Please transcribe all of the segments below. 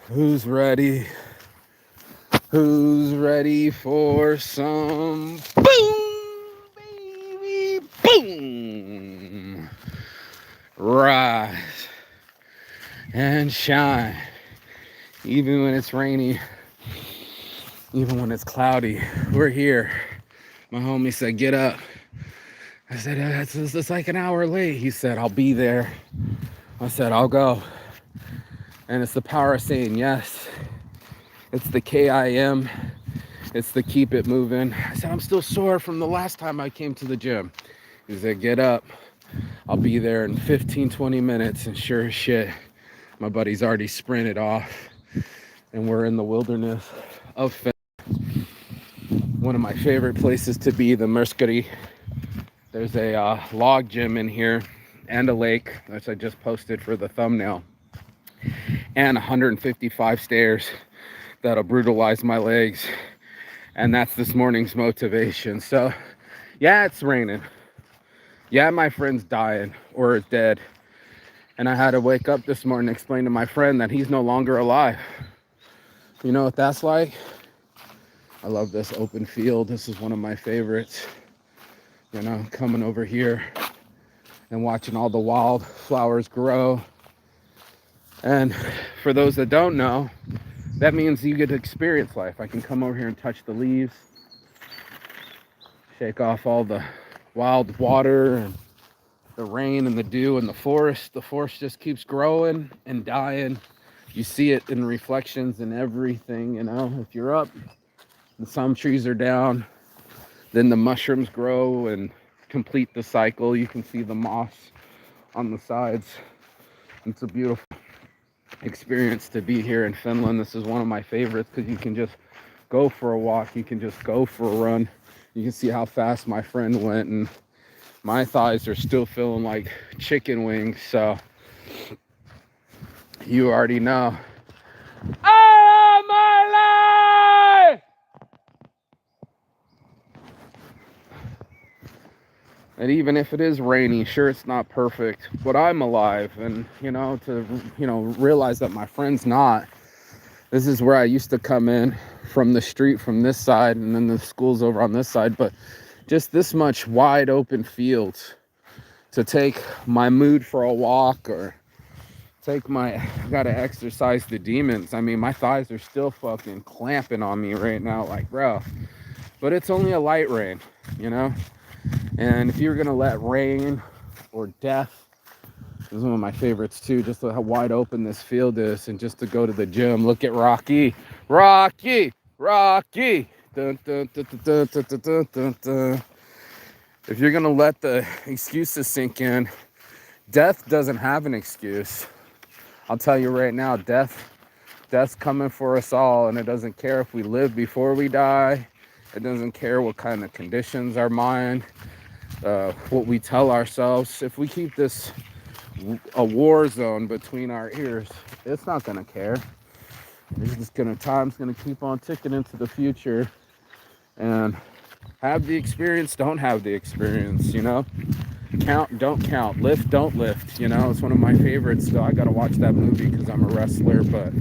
Who's ready? Who's ready for some boom, baby, boom? Rise and shine. Even when it's rainy, even when it's cloudy, we're here. My homie said, get up. I said, it's like an hour late. He said, I'll be there. I said, I'll go. And it's the power of saying yes. It's the KIM. It's the keep it moving. I said, I'm still sore from the last time I came to the gym. He said, get up. I'll be there in 15, 20 minutes. And sure as shit, my buddy's already sprinted off. And we're in the wilderness of Finland. One of my favorite places to be, the Merskari. There's a log gym in here and a lake, which I just posted for the thumbnail. And 155 stairs that'll brutalize my legs. And that's this morning's motivation. So, yeah, it's raining. Yeah, my friend's dying or is dead. And I had to wake up this morning and explain to my friend that he's no longer alive. You know what that's like? I love this open field. This is one of my favorites. You know, coming over here and watching all the wildflowers grow. And for those that don't know, that means you get to experience life. I can come over here and touch the leaves, shake off all the wild water and the rain and the dew and the forest. The forest just keeps growing and dying. You see it in reflections and everything, you know. If you're up and some trees are down, then the mushrooms grow and complete the cycle. You can see the moss on the sides. It's a beautiful experience to be here in Finland. This is one of my favorites because you can just go for a walk. You can just go for a run. You can see how fast my friend went, and my thighs are still feeling like chicken wings. So you already know. Oh, my life! And even if it is rainy, sure, it's not perfect, but I'm alive. And, to realize that my friend's not. This is where I used to come in from the street from this side, and then the school's over on this side. But just this much wide open fields to take my mood for a walk or I gotta exercise the demons. I mean, my thighs are still fucking clamping on me right now, like, bro. But it's only a light rain, you know? And if you're gonna let rain or death, this is one of my favorites too, just how wide open this field is, and just to go to the gym. Look at Rocky. Dun, dun, dun, dun, dun, dun, dun, dun, dun. If you're gonna let the excuses sink in, death doesn't have an excuse. I'll tell you right now, death's coming for us all, and it doesn't care if we live before we die. It doesn't care what kind of conditions our mind, what we tell ourselves. If we keep this a war zone between our ears, it's not gonna care. It's just time's gonna keep on ticking into the future, and have the experience, don't have the experience, you know? Count, don't count. Lift, don't lift, you know? It's one of my favorites, though. I gotta watch that movie because I'm a wrestler, but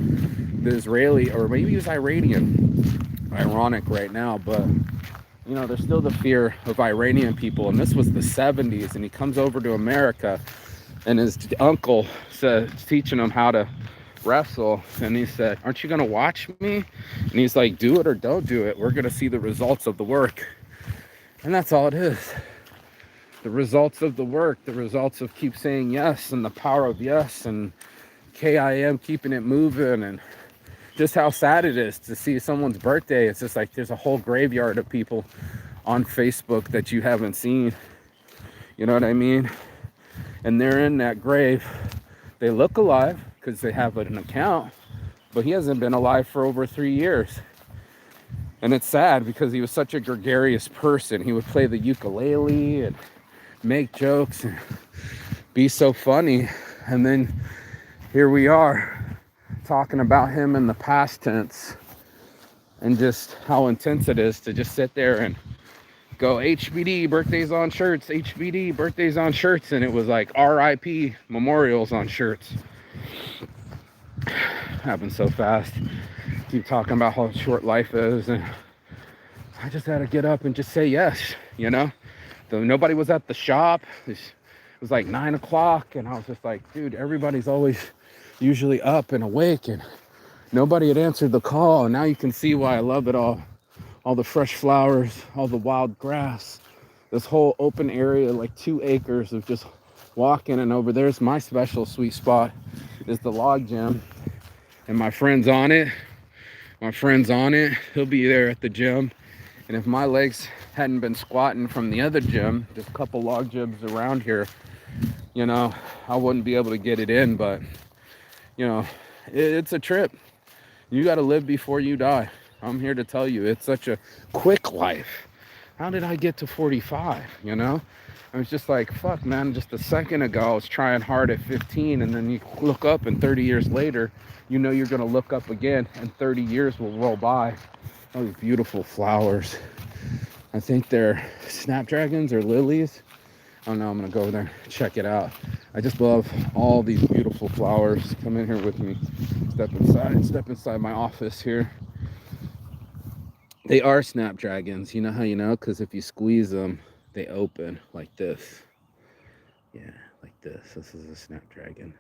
the Israeli, or maybe he was Iranian, ironic right now, but you know, there's still the fear of Iranian people. And this was the 70s, and he comes over to America, and his uncle says, teaching him how to wrestle, and he said, aren't you gonna watch me? And he's like, do it or don't do it. We're gonna see the results of the work. And that's all it is. The results of the work, the results of keep saying yes, and the power of yes, and KIM keeping it moving. And just how sad it is to see someone's birthday. It's just like there's a whole graveyard of people on Facebook that you haven't seen. You know what I mean? And they're in that grave. They look alive because they have an account, but he hasn't been alive for over 3 years. And it's sad because he was such a gregarious person. He would play the ukulele and make jokes and be so funny. And then here we are talking about him in the past tense, and just how intense it is to just sit there and go HBD birthdays on shirts, HBD birthdays on shirts, and it was like RIP memorials on shirts. happens so fast. Keep talking about how short life is, and I just had to get up and just say yes, you know? Nobody was at the shop. It was like 9 o'clock, and I was just like, dude, everybody's always usually up and awake, and nobody had answered the call. And now you can see why I love it all. All the fresh flowers, all the wild grass, this whole open area, like 2 acres of just walking. And over there's my special sweet spot, is the log gym. And my friend's on it. He'll be there at the gym. And if my legs hadn't been squatting from the other gym, there's a couple log gyms around here, you know, I wouldn't be able to get it in. But, you know, it's a trip. You got to live before you die. I'm here to tell you, it's such a quick life. How did I get to 45, you know? I was just like, fuck, man, just a second ago, I was trying hard at 15, and then you look up, and 30 years later, you know you're going to look up again, and 30 years will roll by. Those beautiful flowers. I think they're snapdragons or lilies. I don't know, I'm going to go over there and check it out. I just love all these beautiful flowers. Come in here with me. Step inside my office here. They are snapdragons. You know how you know? Because if you squeeze them, they open like this. Yeah, like this. This is a snapdragon.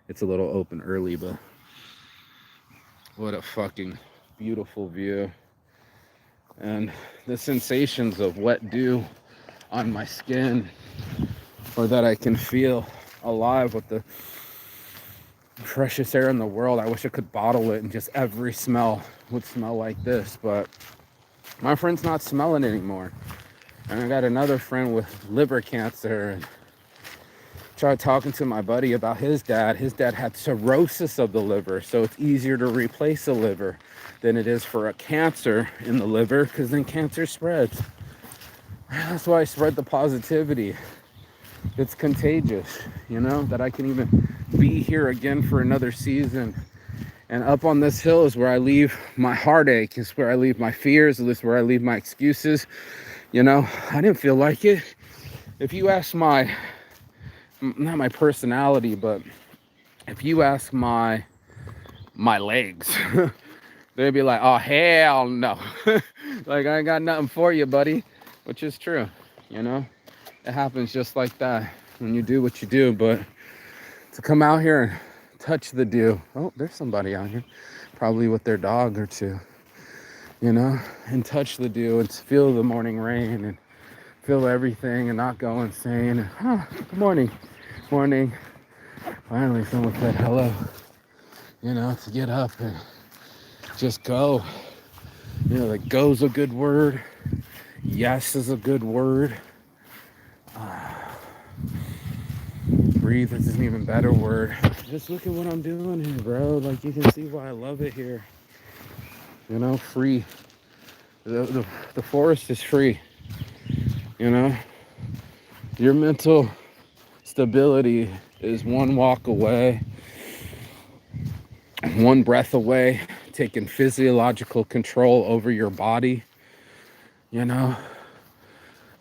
It's a little open early, but what a fucking beautiful view. And the sensations of wet dew on my skin, or that I can feel alive with the freshest air in the world. I wish I could bottle it and just every smell would smell like this, but my friend's not smelling anymore. And I got another friend with liver cancer, and tried talking to my buddy about his dad. His dad had cirrhosis of the liver, so it's easier to replace a liver than it is for a cancer in the liver, because then cancer spreads. That's why I spread the positivity. It's contagious, you know, that I can even be here again for another season. And up on this hill is where I leave my heartache, is where I leave my fears, is where I leave my excuses. You know, I didn't feel like it. If you ask not my personality, but if you ask my legs, they'd be like, oh, hell no. Like, I ain't got nothing for you, buddy, which is true, you know. It happens just like that when you do what you do. But to come out here and touch the dew. Oh, there's somebody out here, probably with their dog or two, you know, and touch the dew and feel the morning rain and feel everything and not go insane. And, oh, good morning. Morning. Finally, someone said hello, you know, to get up and just go. You know, like go's a good word. Yes is a good word. Breathe is an even better word. Just look at what I'm doing here, bro. Like, you can see why I love it here. You know, free. The forest is free. You know, your mental stability is one walk away, one breath away, taking physiological control over your body. You know,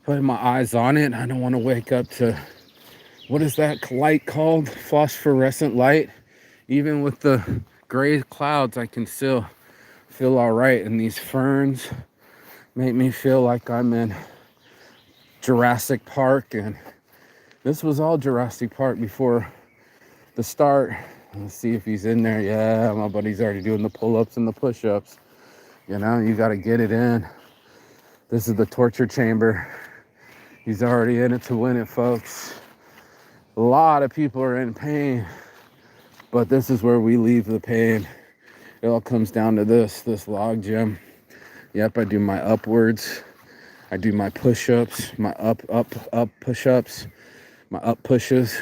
putting my eyes on it. I don't want to wake up to, what is that light called? Phosphorescent light. Even with the gray clouds, I can still feel all right. And these ferns make me feel like I'm in Jurassic Park. And this was all Jurassic Park before the start. Let's see if he's in there. Yeah, my buddy's already doing the pull-ups and the push-ups. You know, you got to get it in. This is the torture chamber. He's already in it to win it, folks. A lot of people are in pain, but this is where we leave the pain. It all comes down to this log gym. Yep, I do my upwards. I do my push-ups, my up push-ups, my up pushes.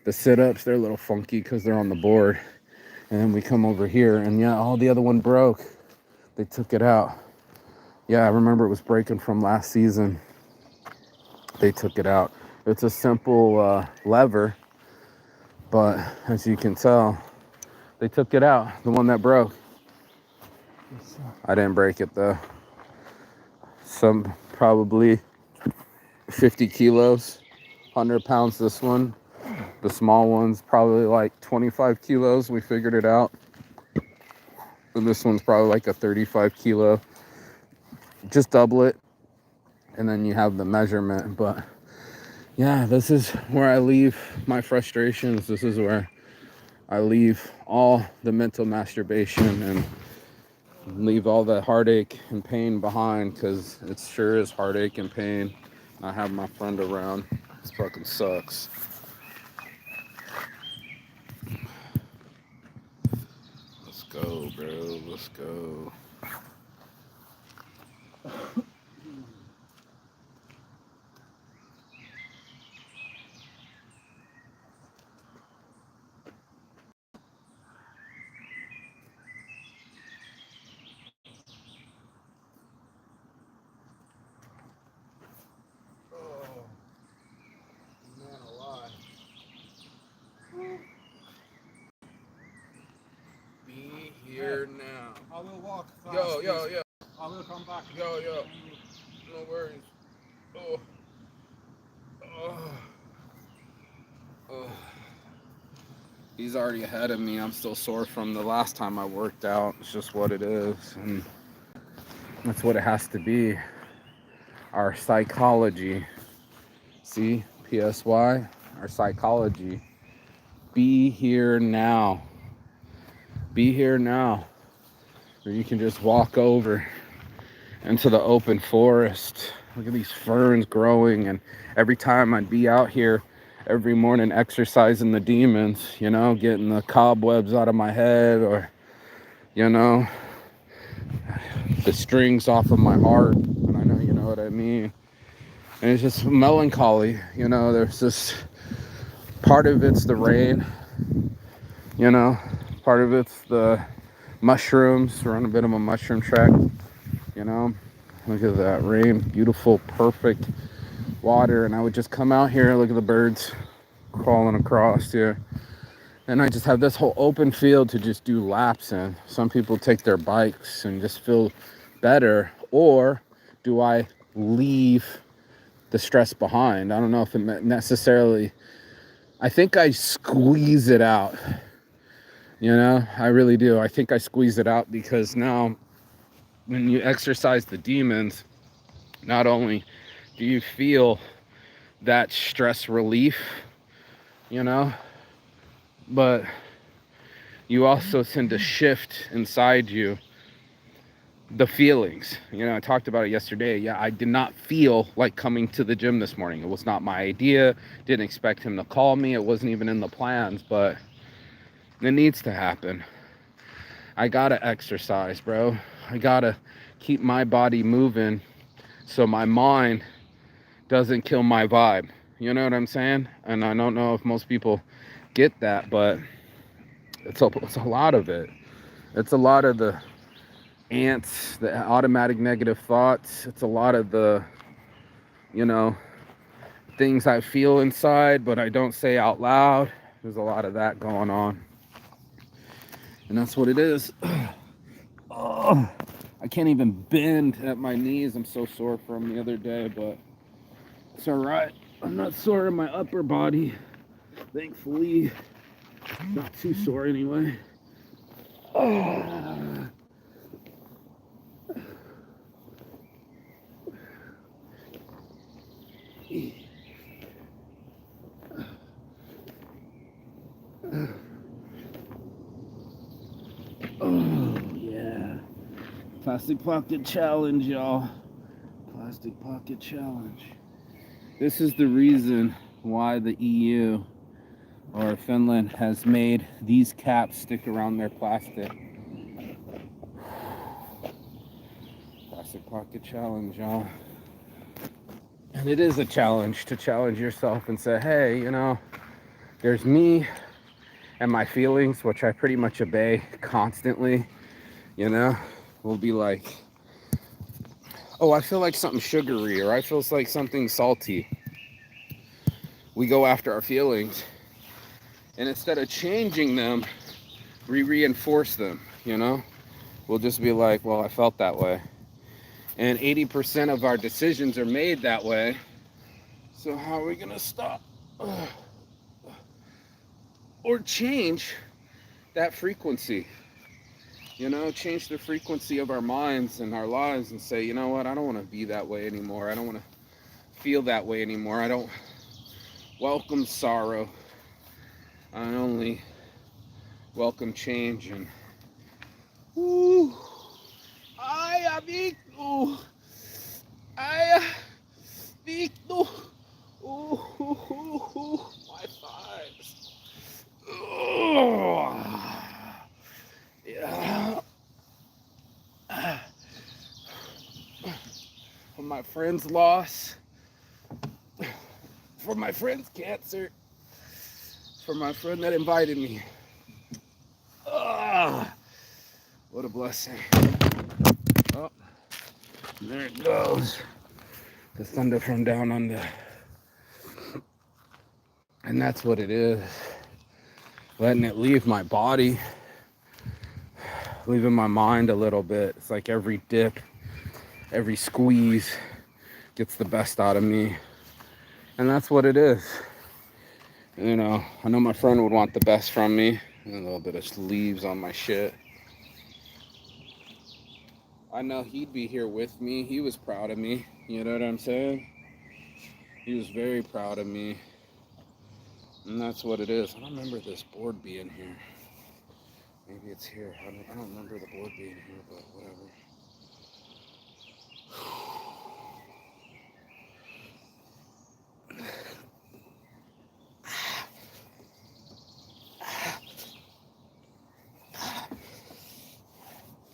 The sit-ups, they're a little funky because they're on the board. And then we come over here, and yeah, all the other one broke. They took it out. Yeah, I remember it was breaking from last season. They took it out. It's a simple lever, but as you can tell, they took it out, the one that broke. I didn't break it though. Some probably 50 kilos, 100 pounds this one. The small one's probably like 25 kilos. We figured it out. And this one's probably like a 35 kilo. Just double it, and then you have the measurement. But yeah, this is where I leave my frustrations. This is where I leave all the mental masturbation and leave all the heartache and pain behind, because it sure is heartache and pain not having my friend around. This fucking sucks. Let's go, bro. Let's go. Oh, man alive. Be here now. I will walk fast. Yo. I will come back. Yo. No worries. Oh. Oh. He's already ahead of me. I'm still sore from the last time I worked out. It's just what it is. And that's what it has to be. Our psychology. See? PSY. Our psychology. Be here now. Be here now. Or you can just walk over into the open forest. Look at these ferns growing. And every time I'd be out here every morning exercising the demons, you know, getting the cobwebs out of my head, or, you know, the strings off of my heart. And I know you know what I mean. And it's just melancholy, you know. There's this part of it's the rain, you know, part of it's the mushrooms. We're on a bit of a mushroom trek, you know. Look at that rain, beautiful, perfect water. And I would just come out here, look at the birds crawling across here, and I just have this whole open field to just do laps in. Some people take their bikes and just feel better, or do I leave the stress behind? I don't know if it necessarily, I think I squeeze it out, you know. I really do. I think I squeeze it out, because now when you exercise the demons, not only do you feel that stress relief, you know, but you also tend to shift inside you the feelings. You know, I talked about it yesterday. Yeah, I did not feel like coming to the gym this morning. It was not my idea. Didn't expect him to call me. It wasn't even in the plans, but it needs to happen. I gotta exercise, bro. I gotta keep my body moving so my mind doesn't kill my vibe. You know what I'm saying? And I don't know if most people get that, but it's a lot of it. It's a lot of the ants, the automatic negative thoughts. It's a lot of the, you know, things I feel inside but I don't say out loud. There's a lot of that going on, and that's what it is. Oh, I can't even bend at my knees. I'm so sore from the other day, but it's all right. I'm not sore in my upper body, thankfully. Not too sore anyway. Oh. Oh, yeah. Plastic Pocket Challenge, y'all. Plastic Pocket Challenge. This is the reason why the EU or Finland has made these caps stick around their plastic. Plastic Pocket Challenge, y'all. And it is a challenge to challenge yourself and say, hey, you know, there's me and my feelings, which I pretty much obey constantly. You know, we'll be like, oh, I feel like something sugary, or I feel like something salty. We go after our feelings, and instead of changing them, we reinforce them, you know. We'll just be like, well, I felt that way. And 80% of our decisions are made that way. So how are we gonna stop or change that frequency? You know, change the frequency of our minds and our lives and say, you know what, I don't want to be that way anymore. I don't want to feel that way anymore. I don't welcome sorrow. I only welcome change. And ooh, ay, amigo, ay, amigo, ooh, my thighs. Ooh, yeah. For my friend's loss, for my friend's cancer, for my friend that invited me. Ah, what a blessing. Oh, there it goes. The thunder from down under. And that's what it is. Letting it leave my body, leaving my mind a little bit. It's like every dip, every squeeze gets the best out of me. And that's what it is. You know, I know my friend would want the best from me. A little bit of leaves on my shit. I know he'd be here with me. He was proud of me. You know what I'm saying? He was very proud of me. And that's what it is. I don't remember this board being here. Maybe it's here. I don't remember the board being here, but whatever.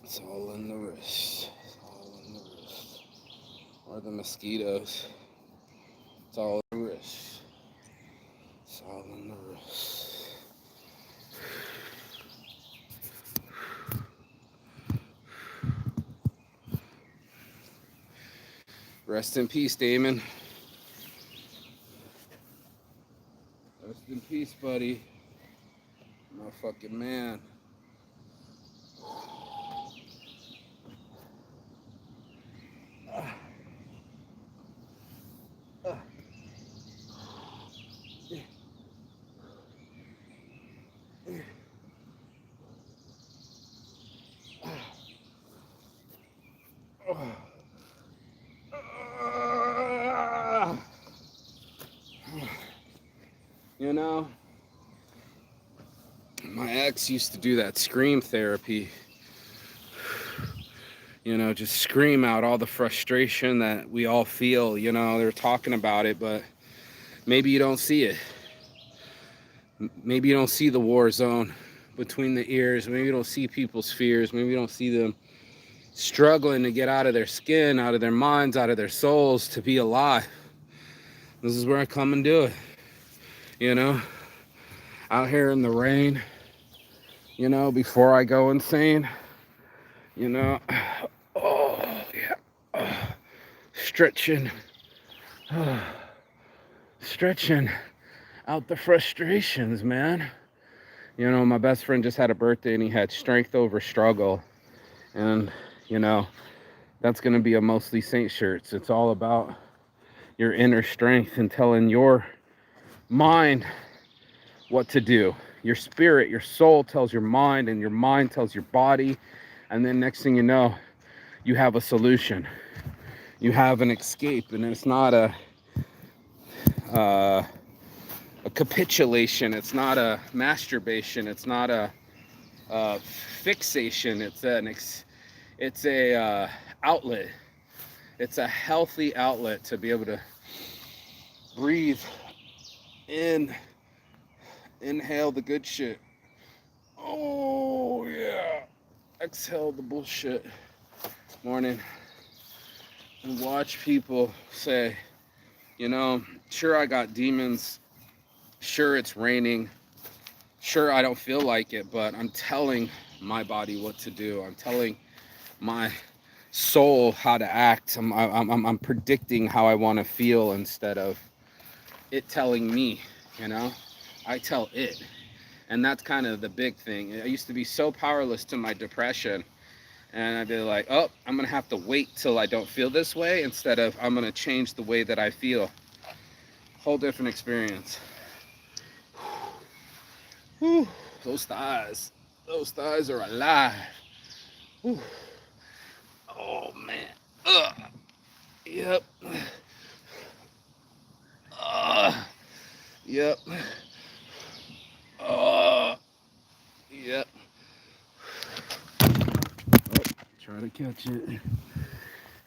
It's all in the wrist. It's all in the wrist. Or the mosquitoes. It's all in the wrist. It's all in the wrist. Rest in peace, Damon. Rest in peace, buddy. Motherfucking man. You know, my ex used to do that scream therapy. You know, just scream out all the frustration that we all feel. You know, they're talking about it, but maybe you don't see it. Maybe you don't see the war zone between the ears. Maybe you don't see people's fears. Maybe you don't see them struggling to get out of their skin, out of their minds, out of their souls to be alive. This is where I come and do it. You know, out here in the rain, you know, before I go insane, you know, oh, yeah, stretching, stretching out the frustrations, man. You know, my best friend just had a birthday and he had strength over struggle. And, you know, that's going to be a Mostly Saint shirts. It's all about your inner strength and telling your mind what to do. Your spirit, your soul tells your mind, and your mind tells your body. And then next thing you know, you have a solution. You have an escape, and it's not a capitulation. It's not a masturbation. It's not a fixation. It's a outlet. It's a healthy outlet to be able to breathe in, inhale the good shit. Oh yeah, exhale the bullshit. Morning. And watch people say, you know, sure I got demons. Sure it's raining. Sure I don't feel like it, but I'm telling my body what to do. I'm telling my soul how to act. I'm predicting how I want to feel instead of it telling me, you know. I tell it. And that's kind of the big thing. I used to be so powerless to my depression. And I'd be like, oh, I'm going to have to wait till I don't feel this way instead of I'm going to change the way that I feel. Whole different experience. Whew, those thighs are alive. Whew. Oh man. Ugh. Yep. Yep. Yep. Oh, try to catch it.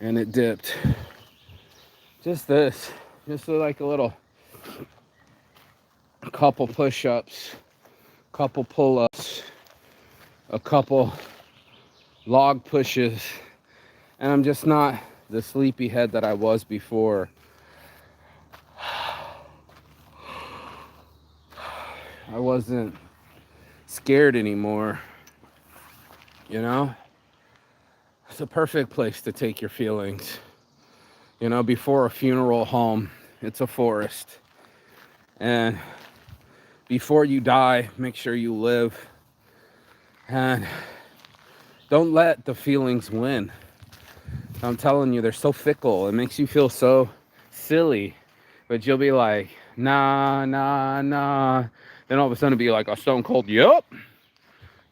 And it dipped. Just this. Just like a little couple push-ups, couple pull-ups, a couple log pushes. And I'm just not the sleepyhead that I was before. I wasn't scared anymore. You know? It's a perfect place to take your feelings. You know, before a funeral home, it's a forest. And before you die, make sure you live. And don't let the feelings win. I'm telling you, they're so fickle. It makes you feel so silly. But you'll be like, nah, nah, nah. Then all of a sudden be like a stone cold, yep.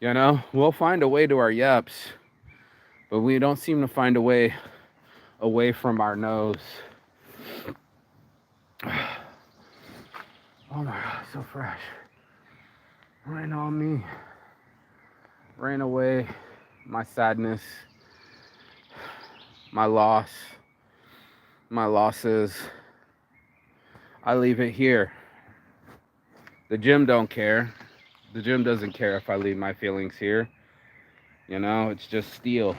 You know, we'll find a way to our yeps. But we don't seem to find a way away from our nose. Oh my God, so fresh. Rain on me. Rain away my sadness, my loss, my losses. I leave it here. The gym don't care. The gym doesn't care if I leave my feelings here. You know, it's just steel.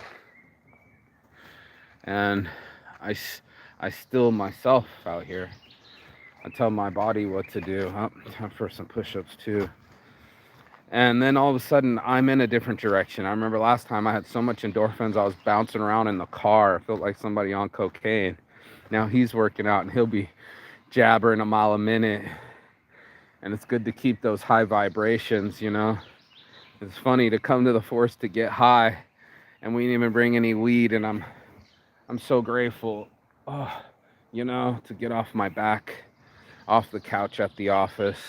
And I still myself out here. I tell my body what to do. Oh, time for some push-ups too. And then all of a sudden, I'm in a different direction. I remember last time I had so much endorphins, I was bouncing around in the car. I felt like somebody on cocaine. Now he's working out and he'll be jabbering a mile a minute. And it's good to keep those high vibrations, you know. It's funny to come to the forest to get high, and we didn't even bring any weed. And I'm so grateful, oh, you know, to get off my back, off the couch at the office,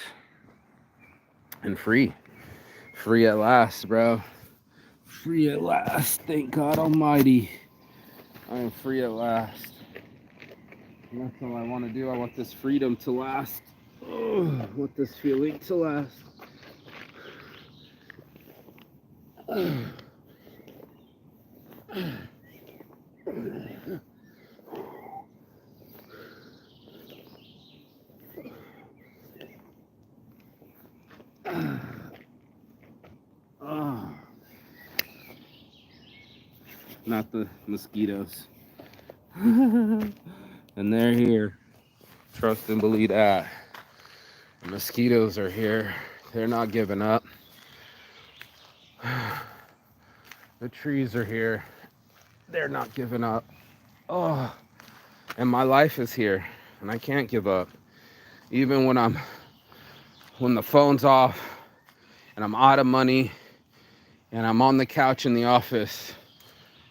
and free. Free at last, bro. Free at last. Thank God Almighty. I am free at last. And that's all I want to do. I want this freedom to last. Oh, I want this feeling to last. Oh. Not the mosquitoes. And they're here. Trust and believe that. The mosquitoes are here. They're not giving up. The trees are here. They're not giving up. Oh, and my life is here, and I can't give up. Even when the phone's off, and I'm out of money, and I'm on the couch in the office,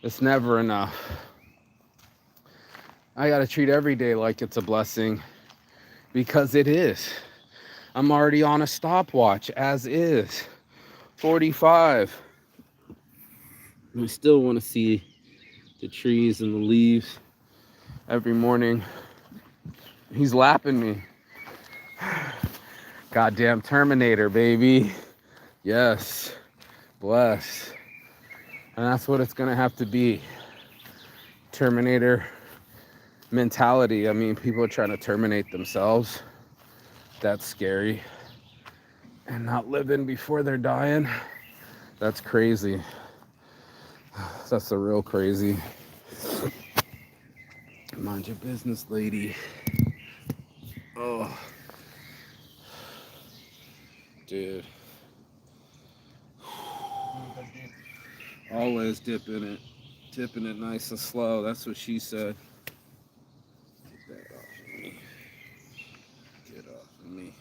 it's never enough. I gotta treat every day like it's a blessing, because it is. I'm already on a stopwatch, as is. 45. I still want to see the trees and the leaves every morning. He's lapping me. Goddamn Terminator, baby. Yes. Bless. And that's what it's gonna have to be. Terminator mentality. I mean, people are trying to terminate themselves. That's scary. And not living before they're dying. That's crazy. That's the real crazy. Mind your business, lady. Oh. Dude. Always dipping it. Tipping it nice and slow. That's what she said. Get that off of me. Get off of me.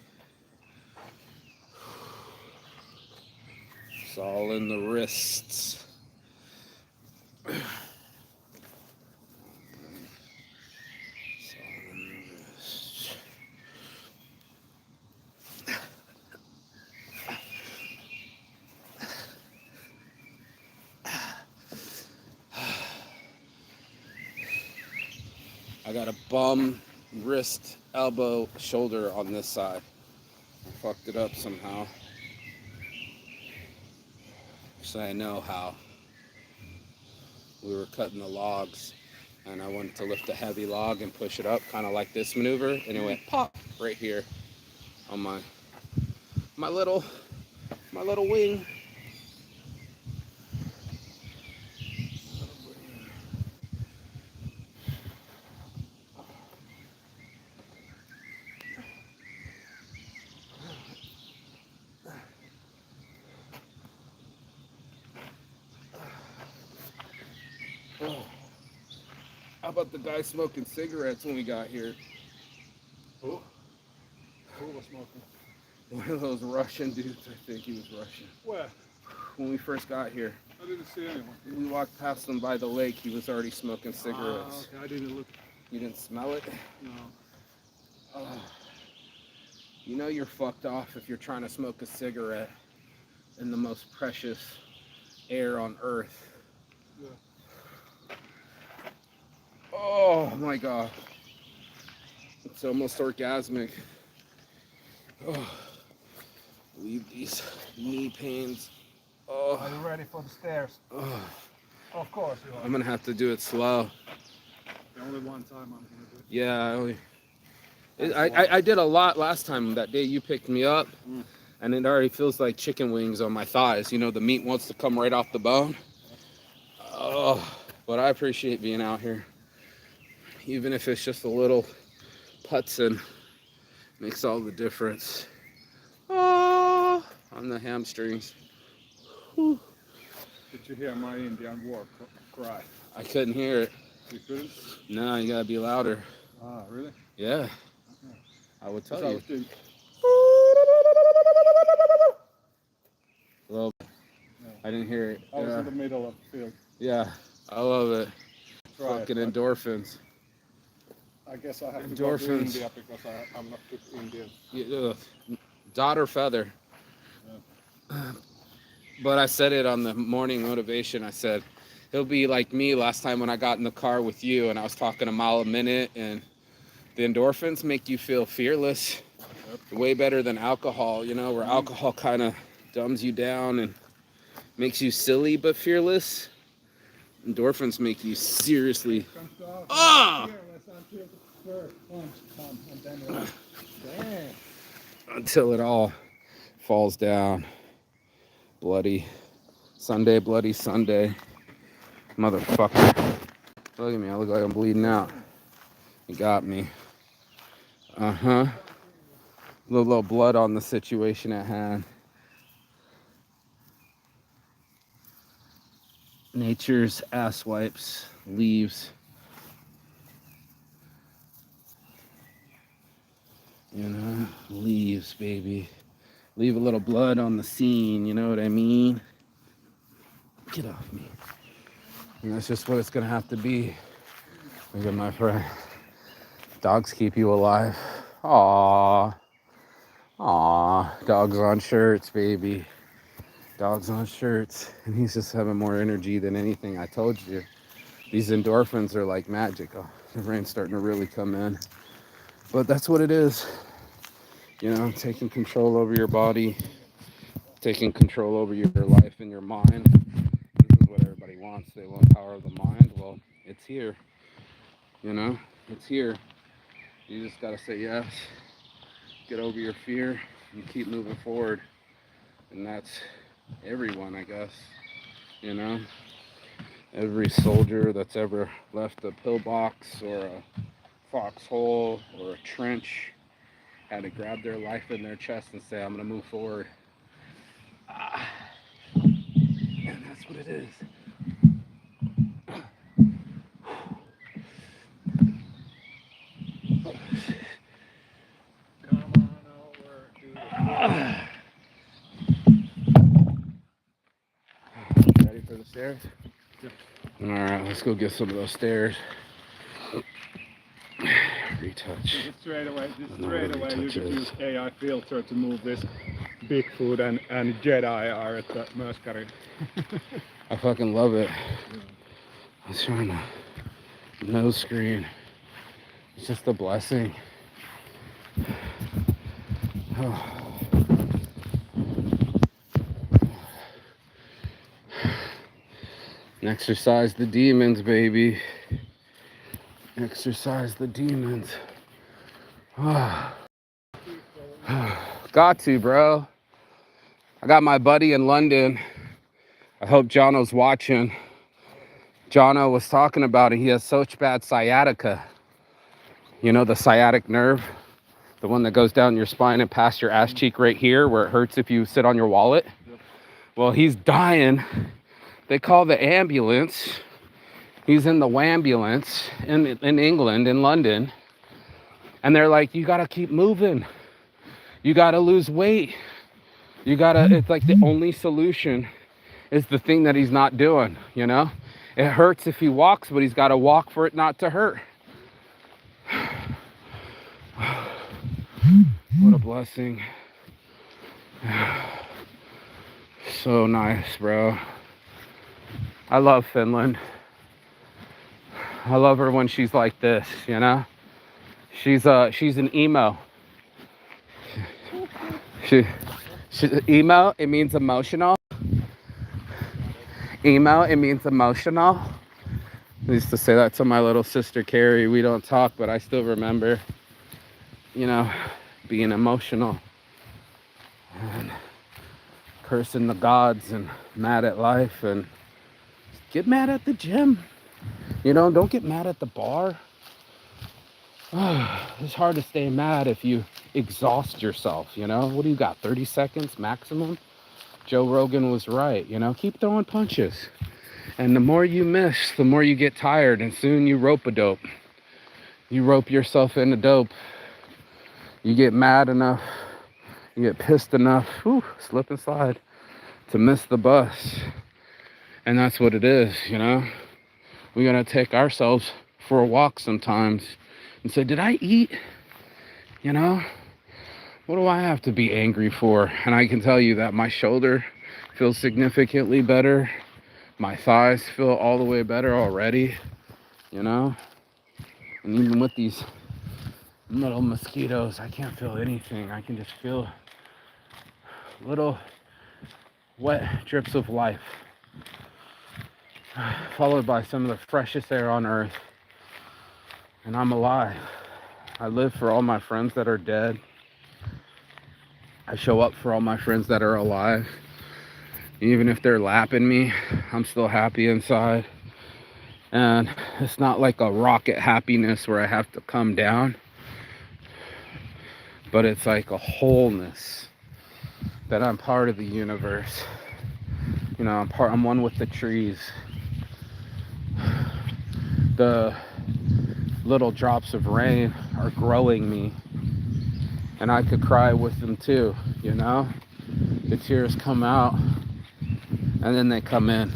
It's all in the wrists. It's all in the wrists. I got a bum, wrist, elbow, shoulder on this side. I fucked it up somehow. So I know how. We were cutting the logs, and I wanted to lift a heavy log and push it up, kind of like this maneuver, and it went pop right here on my little wing. Oh. How about the guy smoking cigarettes when we got here? Who? Who was smoking? One of those Russian dudes, I think he was Russian. Where? When we first got here, I didn't see anyone. we walked past him by the lake. He was already smoking cigarettes. Okay, I didn't look. You didn't smell it? No. Oh. You know you're fucked off if you're trying to smoke a cigarette in the most precious air on earth. Yeah. Oh my god. It's almost orgasmic. Oh. Leave these knee pains. Oh. Are you ready for the stairs? Oh. Of course you are. I'm gonna have to do it slow. The only one time I'm gonna do it. Yeah, I did a lot last time. That day you picked me up, and it already feels like chicken wings on my thighs. You know, the meat wants to come right off the bone. Oh, but I appreciate being out here. Even if it's just a little putzing, makes all the difference. Oh, on the hamstrings. Whew. Did you hear my Indian war cry? I couldn't hear it. You couldn't? No, you gotta be louder. Ah, really? Yeah, I would tell you. Well, I didn't hear it. I was in the middle of the field. Yeah, I love it. Try Fucking it, endorphins. I guess I have to go to Endorphins. India because I'm not good Indian. Yeah, daughter feather. But I said it on the morning motivation. I said, he'll be like me last time when I got in the car with you and I was talking a mile a minute, and the endorphins make you feel fearless. Way better than alcohol, you know, where alcohol kind of dumbs you down and makes you silly but fearless. Endorphins make you seriously. Ah! Until it all falls down. Bloody Sunday, bloody Sunday. Motherfucker. Look at me, I look like I'm bleeding out. You got me. Uh-huh. Little blood on the situation at hand. Nature's ass wipes, leaves. You know, leaves, baby. Leave a little blood on the scene, you know what I mean? Get off me. And that's just what it's gonna have to be. Look at my friend. Dogs keep you alive. Aww. Aww. Dogs on shirts, baby. Dogs on shirts. And he's just having more energy than anything. I told you. These endorphins are like magic. Oh, the rain's starting to really come in. But that's what it is. You know, taking control over your body, taking control over your life and your mind. This is what everybody wants. They want power of the mind. Well, it's here. You know, it's here. You just gotta say yes. Get over your fear and keep moving forward. And that's everyone, I guess. You know, every soldier that's ever left a pillbox or a foxhole or a trench had to grab their life in their chest and say, I'm gonna move forward. And that's what it is. Come on over to Ready for the stairs? Yeah. Alright, let's go get some of those stairs. Retouch. Just straight away you retouches. could use AI filter to move this. Bigfoot and Jedi are at the Möskari. I fucking love it. I was trying to no screen. It's just a blessing. And exercise the demons, baby. Exercise the demons. Got to, bro. I got my buddy in London. I hope Jono's watching. Jono was talking about it. He has such bad sciatica. You know, the sciatic nerve, the one that goes down your spine and past your ass cheek right here where it hurts if you sit on your wallet. Well, he's dying. They call the ambulance. He's in the wambulance in England, in London. And they're like, you got to keep moving. You got to lose weight. You got to, it's like the only solution is the thing that he's not doing, you know? It hurts if he walks, but he's got to walk for it not to hurt. What a blessing. So nice, bro. I love Finland. I love her when she's like this, you know? She's an emo. Emo, it means emotional. Emo, it means emotional. I used to say that to my little sister Carrie. We don't talk, but I still remember, you know, being emotional and cursing the gods and mad at life. And get mad at the gym, you know, don't get mad at the bar. It's hard to stay mad if you exhaust yourself, you know? What do you got, 30 seconds maximum? Joe Rogan was right, you know? Keep throwing punches. And the more you miss, the more you get tired, and soon you rope a dope. You rope yourself into dope. You get mad enough, you get pissed enough, slip and slide, to miss the bus. And that's what it is, you know? We gotta take ourselves for a walk sometimes and say, did I eat? You know? What do I have to be angry for? And I can tell you that my shoulder feels significantly better. My thighs feel all the way better already, you know? And even with these little mosquitoes, I can't feel anything. I can just feel little wet drips of life, followed by some of the freshest air on earth. And I'm alive. I live for all my friends that are dead. I show up for all my friends that are alive. Even if they're lapping me, I'm still happy inside. And it's not like a rocket happiness where I have to come down, but it's like a wholeness that I'm part of the universe. You know, I'm one with the trees. The little drops of rain are growing me, and I could cry with them too, you know? The tears come out and then they come in,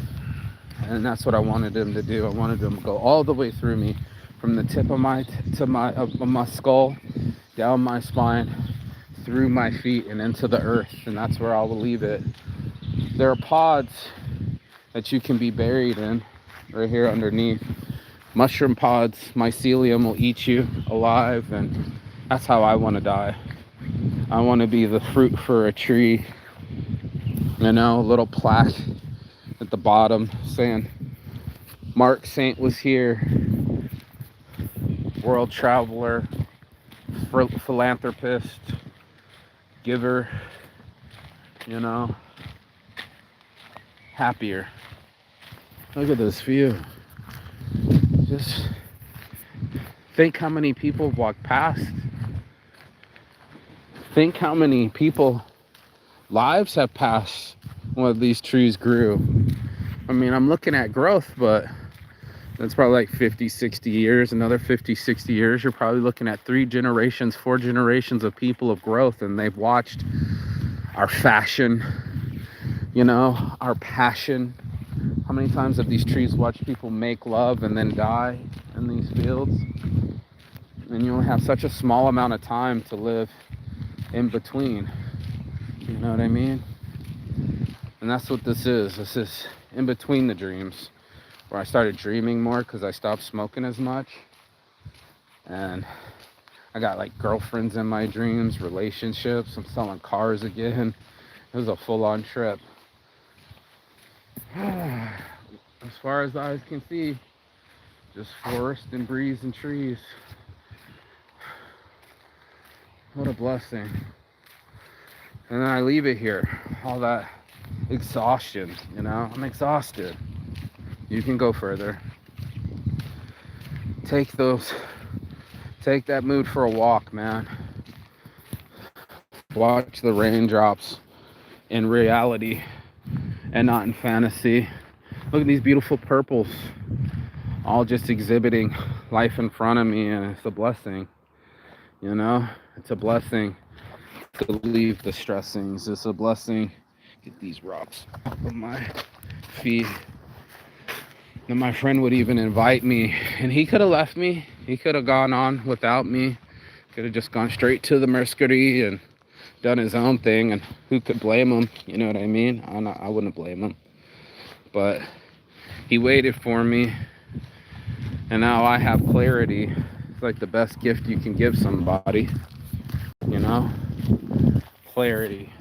and that's what I wanted them to do. I wanted them to go all the way through me, from the tip of my skull, down my spine, through my feet, and into the earth. And that's where I will leave it. There are pods that you can be buried in right here underneath. Mushroom pods, mycelium will eat you alive, and that's how I want to die. I want to be the fruit for a tree, you know, a little plaque at the bottom saying Mark Saint was here, world traveler, philanthropist, giver, you know, happier. Look at this view. Just think how many people walk past. Think how many people lives have passed when these trees grew. I mean, I'm looking at growth, but that's probably like 50, 60 years. Another 50, 60 years, you're probably looking at 3 generations, 4 generations of people of growth, and they've watched our fashion, you know, our passion. How many times have these trees watched people make love and then die in these fields? And you only have such a small amount of time to live in between. You know what I mean? And that's what this is. This is in between the dreams, where I started dreaming more because I stopped smoking as much. And I got like girlfriends in my dreams, relationships. I'm selling cars again. It was a full-on trip. As far as the eyes can see, just forest and breeze and trees. What a blessing. And then I leave it here. All that exhaustion, you know? I'm exhausted. You can go further. Take that mood for a walk, man. Watch the raindrops in reality and not in fantasy. Look at these beautiful purples, all just exhibiting life in front of me, and it's a blessing, you know? It's a blessing to leave the stressings. It's a blessing. Get these rocks off of my feet. And my friend would even invite me, and he could have left me. He could have gone on without me. Could have just gone straight to the Mercury and done his own thing, and who could blame him? You know what I mean? I wouldn't blame him. But he waited for me, and now I have clarity. It's like the best gift you can give somebody, you know? Clarity.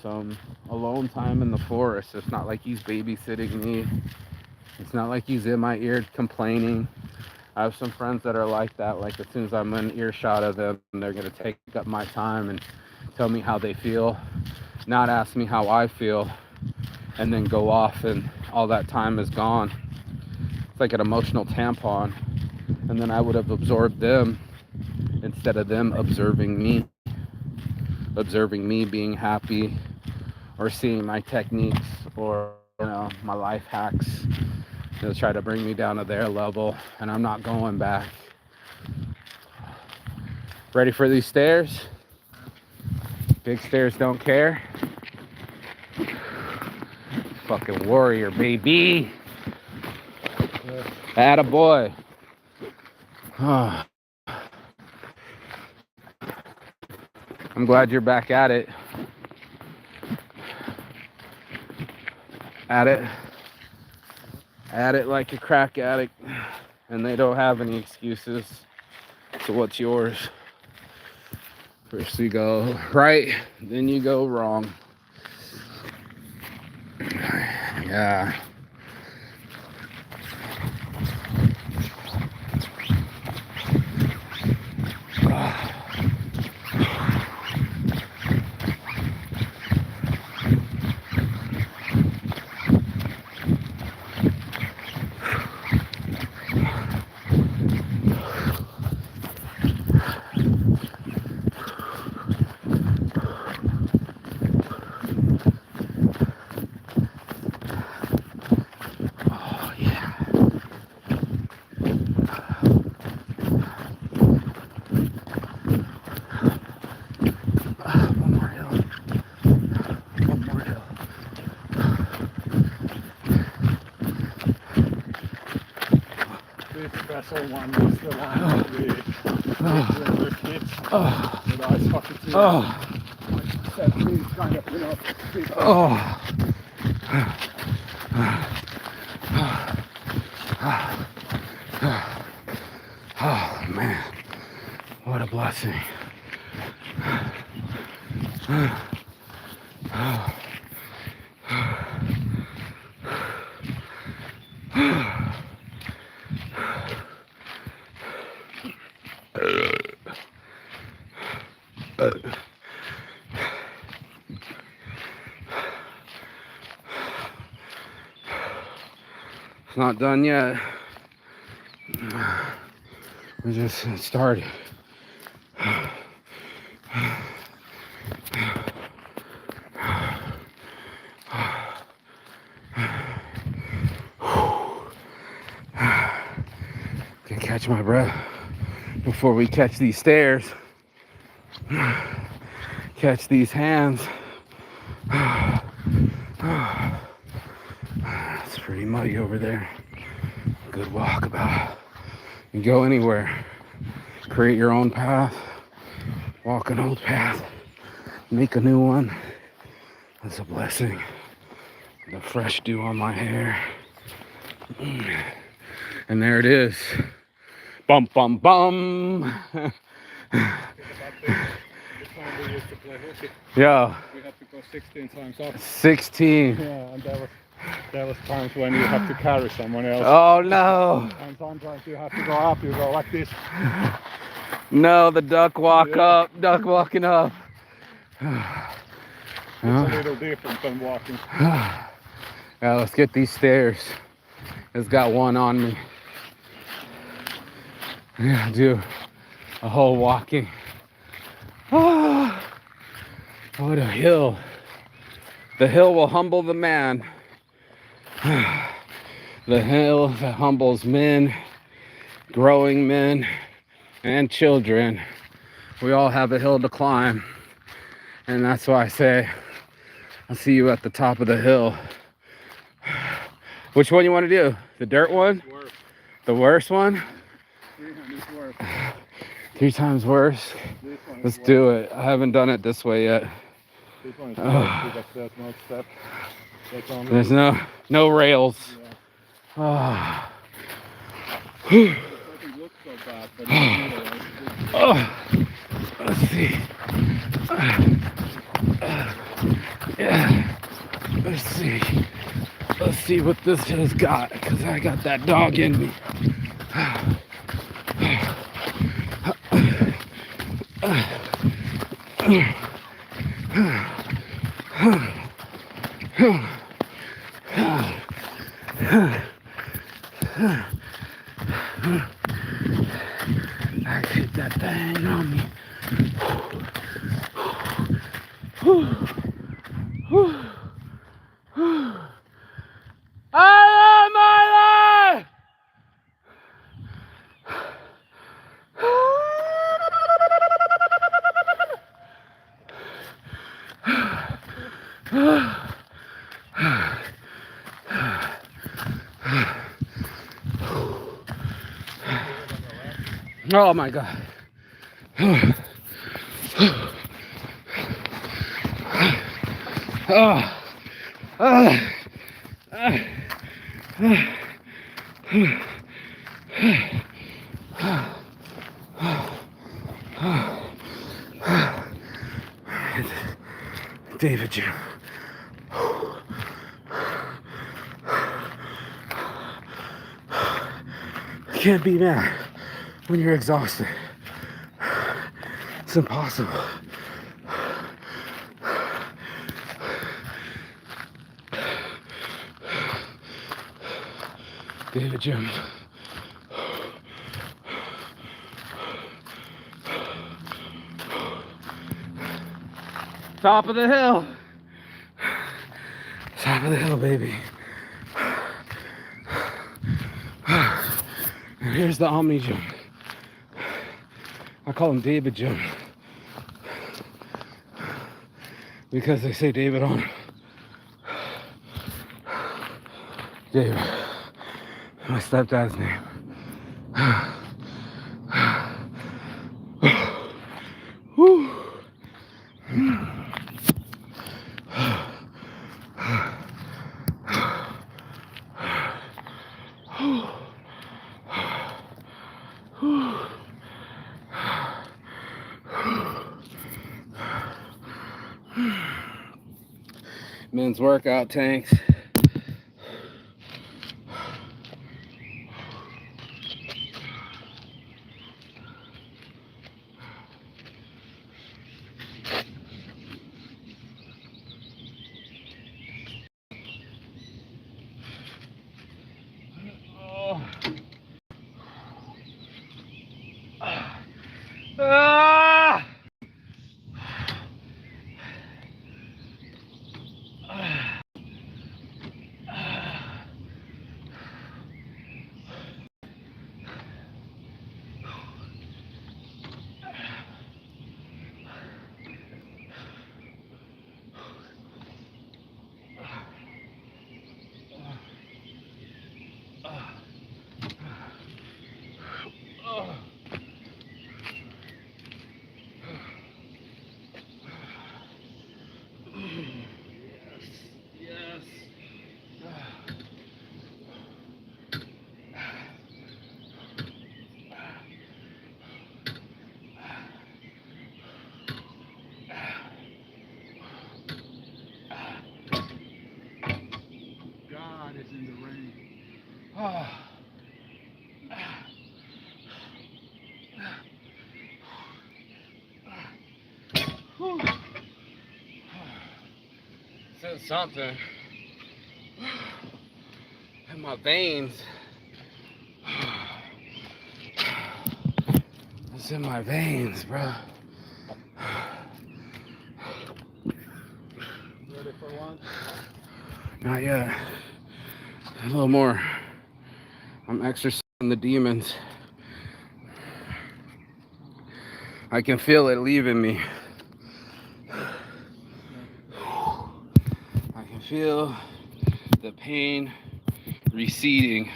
Some alone time in the forest. It's not like he's babysitting me. It's not like he's in my ear complaining. I have some friends that are like that. Like as soon as I'm in earshot of them, they're gonna take up my time and tell me how they feel, not ask me how I feel, and then go off, and all that time is gone. It's like an emotional tampon. And then I would have absorbed them instead of them observing me being happy, or seeing my techniques, or you know, my life hacks. They'll try to bring me down to their level, and I'm not going back. Ready for these stairs? Big stairs don't care. Fucking warrior, baby. Attaboy. I'm glad you're back at it. At it like a crack addict, and they don't have any excuses. So what's yours? First you go right, then you go wrong. Yeah. Special one was the one that we did when we were kids. With ice hockey team. Set these kind of, you know, Oh man, what a blessing. It's not done yet. We just started. Can catch my breath before we catch these stairs. Catch these hands. It's pretty muddy over there. Good walkabout. You go anywhere. Create your own path. Walk an old path. Make a new one. That's a blessing. The fresh dew on my hair. And there it is. Bum, bum, bum. The bad thing, the time we used to play hockey, Yeah, we had to go 16 times up. 16. Yeah, and there was times when you have to carry someone else. Oh no. And sometimes you have to go up, you go like this. No, the duck walk up, duck walking up. It's a little different than walking. Yeah, let's get these stairs. It's got one on me. Yeah, do a whole walking. Oh, what a hill. The hill will humble the man. The hill that humbles men, growing men, and children. We all have a hill to climb. And that's why I say, I'll see you at the top of the hill. Which one you want to do? The dirt one? Worse. The worst one? 300 is worse. 3 times worse? This one is Let's worse. do it. I haven't done it this way yet. This one is worse because there's no step. There's no rails. Yeah. Oh. It doesn't look so bad, but it's Oh. Let's see. Yeah. Let's see. Let's see what this has got, because I got that dog in me. I hit that thing on me. I am my life! Oh my God. David Jim. Can't be mad when you're exhausted. It's impossible. David Jim. Top of the hill. Top of the hill, baby. And here's the Omni Jim. I call him David Jim, because they say David on him. David. My stepdad's name. Whew. Men's workout tanks. Ah! Said something in my veins. It's in my veins, bro. Ready for one? Not yet. A little more. I'm exorcising the demons. I can feel it leaving me. I can feel the pain receding.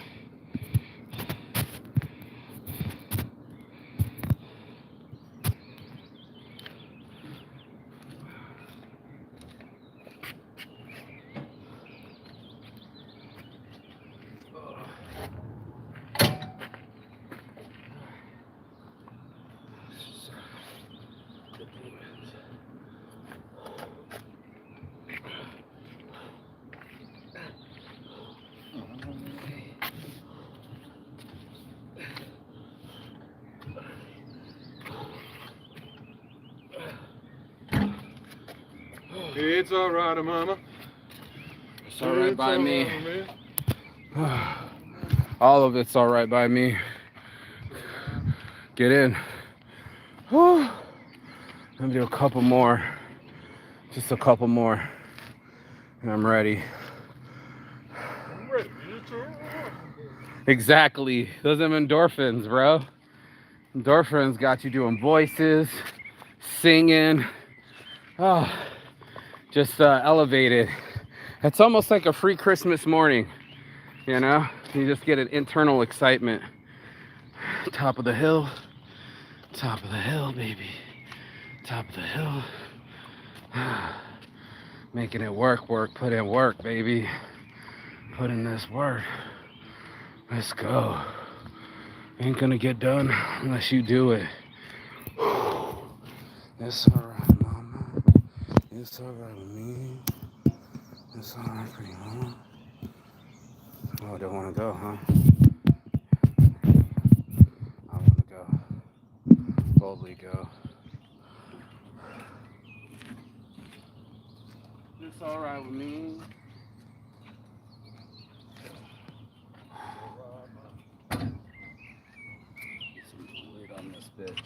It's alright, mama. It's alright by me. Man. All of it's alright by me. Get in. I'm gonna do a couple more. Just a couple more. And I'm ready. I'm ready. Exactly. Those are endorphins, bro. Endorphins got you doing voices, singing. Oh, just elevated. It's almost like a free Christmas morning, you know? You just get an internal excitement. Top of the hill, baby. Top of the hill. Making it work, put in work, baby. Put in this work. Let's go. Ain't gonna get done unless you do it. It's alright, mama. It's alright with me. It's alright, pretty mama. Oh, I don't wanna go, huh? I wanna go. Boldly go. It's alright with me. Get some weight on this bitch.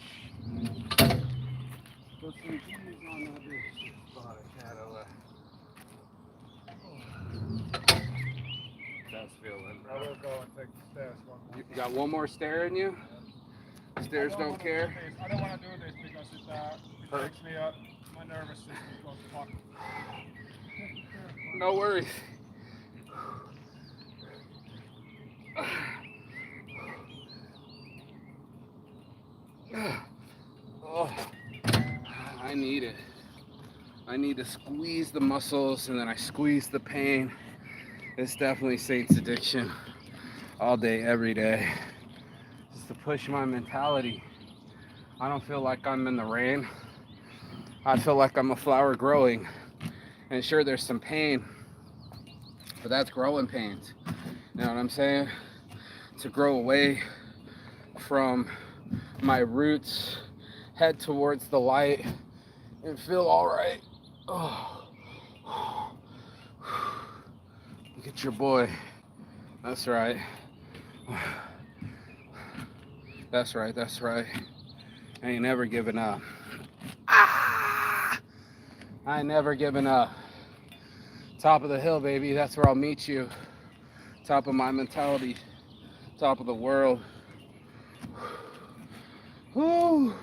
Put some cheese on that bitch. Spot a cat away. That's feeling, I bro. will go and take the stairs one more. You got one more stare in you? Stairs don't care? I don't want to do this because it makes me my nervous system goes fuck. No worries. Oh, I need it. I need to squeeze the muscles and then I squeeze the pain. It's definitely Saint's addiction. All day, every day. Just to push my mentality. I don't feel like I'm in the rain. I feel like I'm a flower growing. And sure, there's some pain, but that's growing pains. You know what I'm saying? To grow away from my roots, head towards the light, and feel all right. Oh. Look at your boy. That's right. That's right, that's right. I ain't never giving up. Ah! I ain't never giving up. Top of the hill, baby. That's where I'll meet you. Top of my mentality. Top of the world. Woo!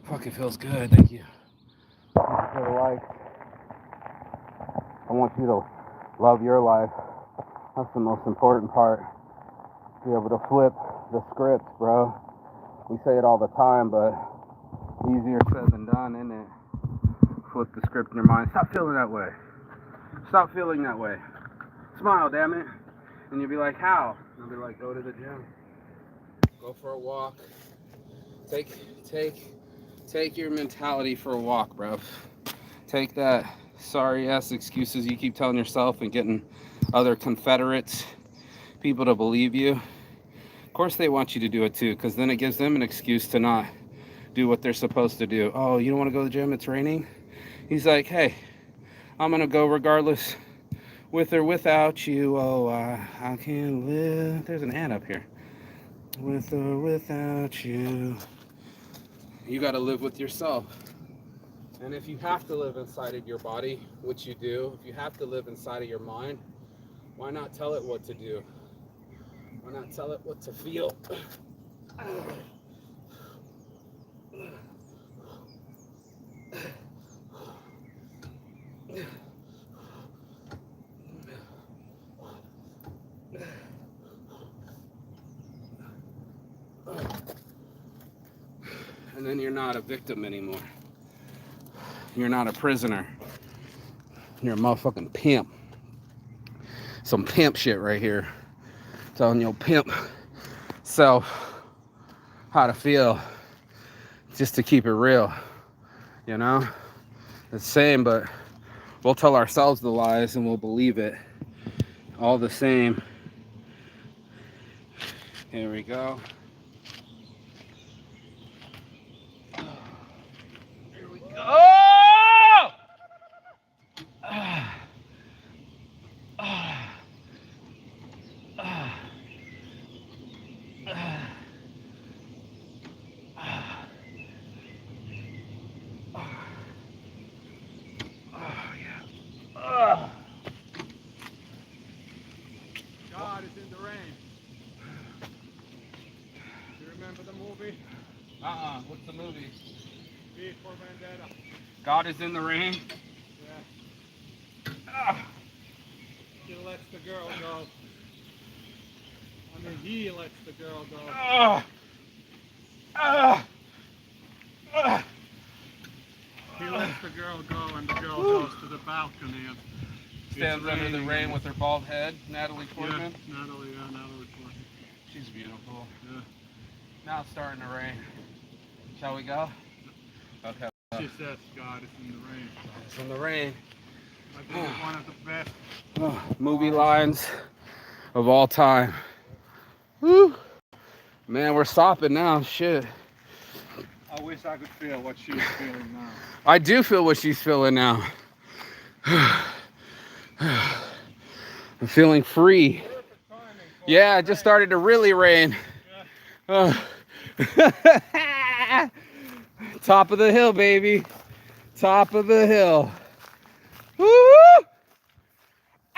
Fucking feels good. Thank you. Thank you for the life. I want you to love your life. That's the most important part. Be able to flip the script, bro. We say it all the time, but easier said than done, isn't it? Flip the script in your mind. Stop feeling that way. Stop feeling that way. Smile, damn it. And you'll be like, how? And I'll be like, go to the gym. Go for a walk. Take your mentality for a walk, bro. Take that sorry ass excuses you keep telling yourself and getting other Confederates, people to believe you. Of course they want you to do it too, because then it gives them an excuse to not do what they're supposed to do. Oh, you don't want to go to the gym? It's raining? He's like, hey, I'm going to go regardless, with or without you. Oh, I can't live. There's an ad up here. With or without you. You got to live with yourself. And if you have to live inside of your body, which you do, if you have to live inside of your mind, why not tell it what to do? Why not tell it what to feel? And then you're not a victim anymore. You're not a prisoner. You're a motherfucking pimp. Some pimp shit right here. Telling your pimp self how to feel. Just to keep it real. You know? It's the same, but we'll tell ourselves the lies and we'll believe it. All the same. Here we go. Here we go. Oh! God is in the rain. Do you remember the movie? What's the movie? V for Vendetta. God is in the rain. Yeah. He lets the girl go. I mean, he lets the girl go. He lets the girl go, and the girl goes to the balcony and Stands under the rain with her bald head. Natalie yeah, Portman. Natalie Portman. She's beautiful. Yeah. Now it's starting to rain. Shall we go? Okay. She says God is in the rain. It's in the rain. I think it's one of the best Movie lines of all time. Woo. Man, we're stopping now. Shit. I wish I could feel what she's feeling now. I do feel what she's feeling now. I'm feeling free. Yeah, it just started to really rain. Top of the hill, baby. Top of the hill. Woo!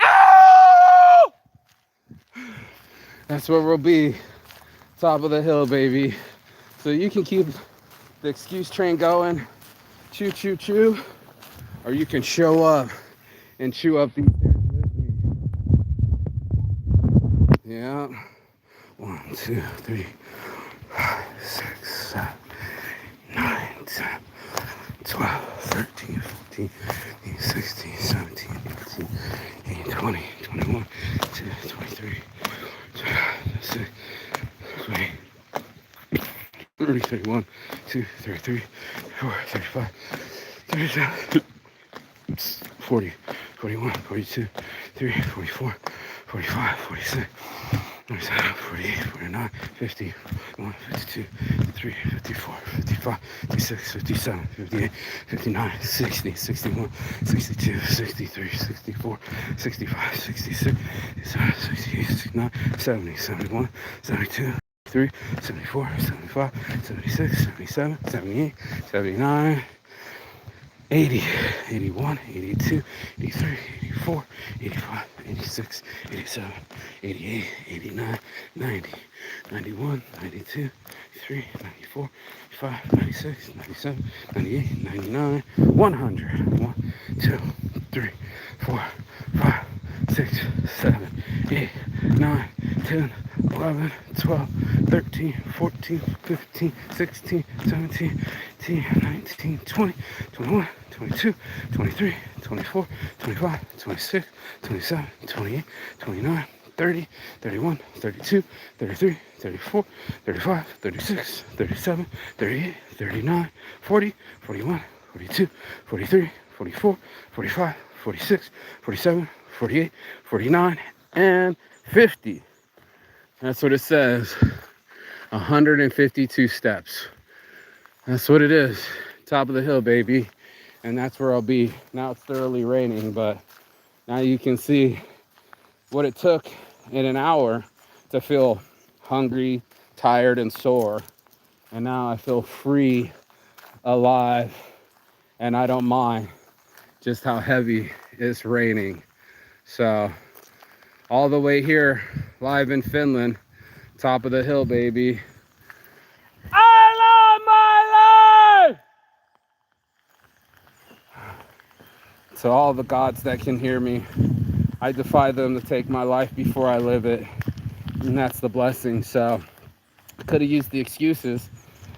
Ow! That's where we'll be. Top of the hill, baby. So you can keep the excuse train going. Choo, choo, choo. Or you can show up and chew up these stairs with me. Yeah. 1, 2, 3, 5, 6, 7, 9, 10, 12, 13, 14, 15, 16, 17, 18, 19, 20, 21, 22, 23, 26, 28, 30, 31, 2, 33, 34, 35, 37, 40, 41, 42, 43, 44, 45, 46, 47, 48, 49, 50, 51, 52, 53, 54, 55, 56, 57, 58, 59, 60, 61, 62, 63, 64, 65, 66, 67, 68, 69, 70, 71, 72, 73, 74, 75, 76, 77, 78, 79, 80, 81, 82, 83, 84, 85, 86, 87, 88, 89, 90, 91, 92, 93, 94, 95, 96, 97, 98, 99, 100. 1, 2, 3, 4, 5, 6, 7, 8, 9, 10, 11, 12, 13, 14, 15, 16, 17, 18, 19, 20, 21, 22, 23, 24, 25, 26, 27, 28, 29, 30, 31, 32, 33, 34, 35, 36, 37, 38, 39, 40, 41, 42, 43, 44, 45, 46, 47, 48, 49, and 50. That's what it says. 152 steps. That's what it is. Top of the hill, baby. And that's where I'll be. Now it's thoroughly raining, but now you can see what it took in an hour to feel hungry, tired, and sore. And now I feel free, alive, and I don't mind just how heavy it's raining. So all the way here, live in Finland, top of the hill, baby. I love my life! To all the gods that can hear me, I defy them to take my life before I live it. And that's the blessing. So I could have used the excuses.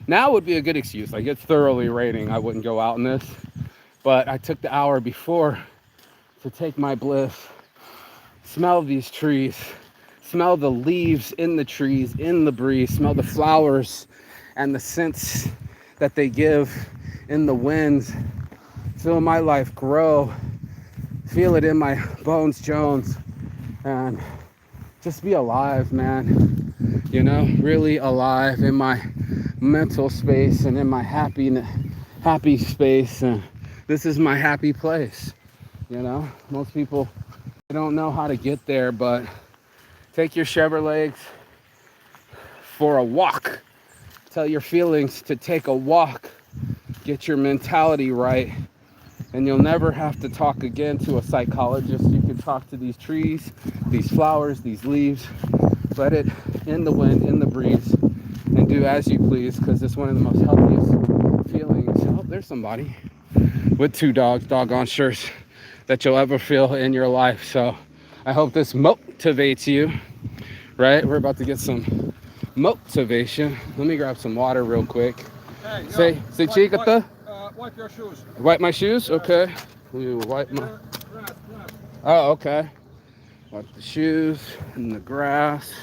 Now would be a good excuse. Like, it's thoroughly raining, I wouldn't go out in this. But I took the hour before to take my bliss, smell these trees, smell the leaves in the trees, in the breeze, smell the flowers and the scents that they give in the wind. Feel my life grow, feel it in my bones, Jones, and just be alive, man. You know, really alive in my mental space and in my happy space. And this is my happy place. You know, most people, they don't know how to get there, but take your Chevrolets for a walk. Tell your feelings to take a walk. Get your mentality right. And you'll never have to talk again to a psychologist. You can talk to these trees, these flowers, these leaves. Let it in the wind, in the breeze, and do as you please, because it's one of the most healthiest feelings. Oh, there's somebody with two dogs, doggone shirts, that you'll ever feel in your life. So I hope this motivates you, right? We're about to get some motivation. Let me grab some water real quick. Hey, Say chikata. Wipe your shoes. Wipe my shoes? Okay. We will wipe my... Oh, okay. Wipe the shoes in the grass.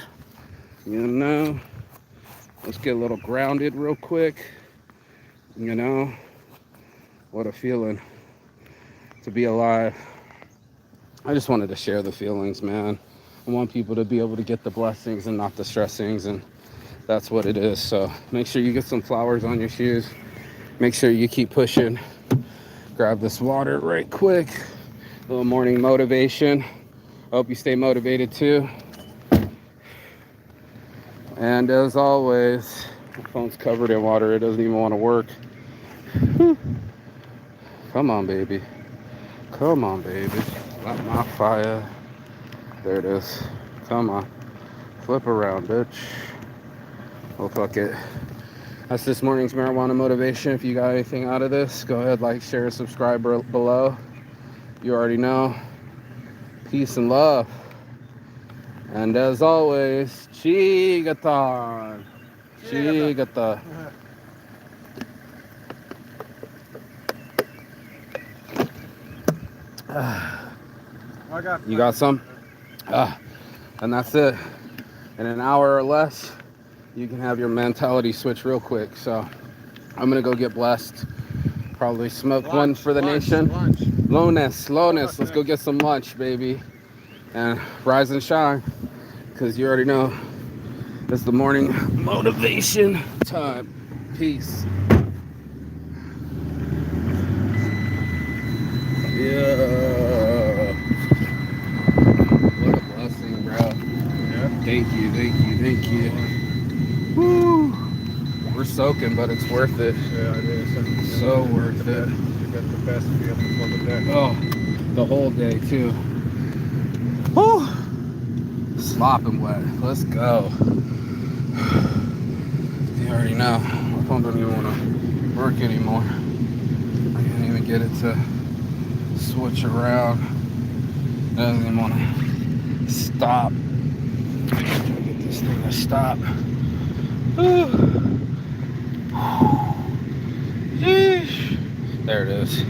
You know. Let's get a little grounded real quick. You know. What a feeling to be alive. I just wanted to share the feelings, man. I want people to be able to get the blessings and not the stressings, and that's what it is. So make sure you get some flowers on your shoes. Make sure you keep pushing. Grab this water right quick. A little morning motivation. Hope you stay motivated too. And as always, my phone's covered in water. It doesn't even want to work. Come on, baby. Come on, baby. Light my fire. There it is. Come on. Flip around, bitch. Oh, fuck it. That's this morning's marijuana motivation. If you got anything out of this, go ahead, like, share, subscribe below. You already know. Peace and love. And as always, Chigatan. Chigata. You got some? And that's it. In an hour or less, you can have your mentality switch real quick. So I'm gonna go get blessed. Probably smoke one for the nation. Slowness. Let's go get some lunch, baby. And rise and shine, because you already know it's the morning motivation time. Peace. Yeah. What a blessing, bro. Yeah. Thank you. Woo. We're soaking, but it's worth it. Yeah, it is. So worth it. You get the best feeling for the day. Oh, the whole day too. Woo. Slopping wet. Let's go. You already know. My phone don't even want to work anymore. I can't even get it to switch around. It doesn't even want to stop. Get this thing to stop. There it is.